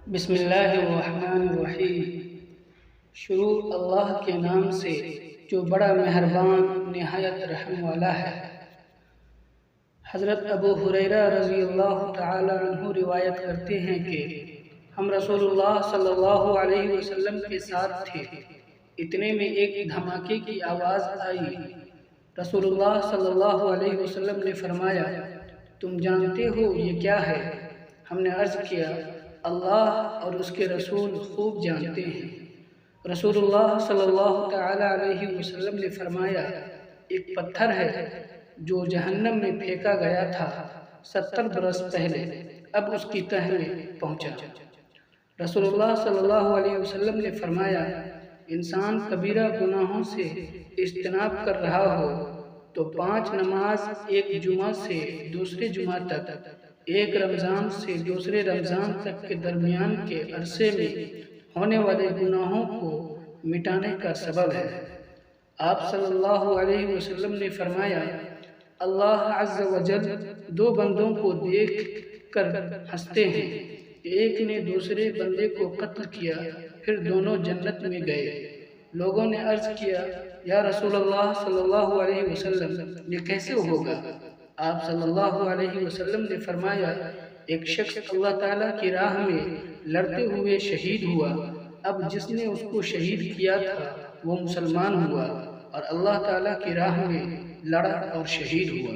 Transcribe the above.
بسم اللہ الرحمن الرحیم۔ شروع اللہ کے نام سے جو بڑا مہربان نہایت رحم والا ہے۔ حضرت ابو ہریرہ رضی اللہ تعالی عنہ روایت کرتے ہیں کہ ہم رسول اللہ صلی اللہ علیہ وسلم کے ساتھ تھے، اتنے میں ایک دھماکے کی آواز آئی۔ رسول اللہ صلی اللہ علیہ وسلم نے فرمایا، تم جانتے ہو یہ کیا ہے؟ ہم نے عرض کیا، اللہ اور اس کے رسول خوب جانتے ہیں۔ رسول اللہ صلی اللہ تعالی علیہ وسلم نے فرمایا، ایک پتھر ہے جو جہنم میں پھینکا گیا تھا 70 برس پہلے، اب اس کی تہ میں پہنچا۔ رسول اللہ صلی اللہ علیہ وسلم نے فرمایا، انسان کبیرہ گناہوں سے اجتناب کر رہا ہو تو 5 نماز ایک جمعہ سے دوسرے جمعہ تک، ایک رمضان سے دوسرے رمضان تک کے درمیان کے عرصے میں ہونے والے گناہوں کو مٹانے کا سبب ہے۔ آپ صلی اللہ علیہ وسلم نے فرمایا، اللہ عز و جل 2 بندوں کو دیکھ کر ہنستے ہیں، ایک نے دوسرے بندے کو قتل کیا، پھر دونوں جنت میں گئے۔ لوگوں نے عرض کیا، یا رسول اللہ صلی اللہ علیہ وسلم، یہ کیسے ہوگا؟ آپ صلی اللہ علیہ وسلم نے فرمایا، ایک شخص اللہ تعالیٰ کی راہ میں لڑتے ہوئے شہید ہوا، اب جس نے اس کو شہید کیا تھا وہ مسلمان ہوا اور اللہ تعالیٰ کی راہ میں لڑا اور شہید ہوا۔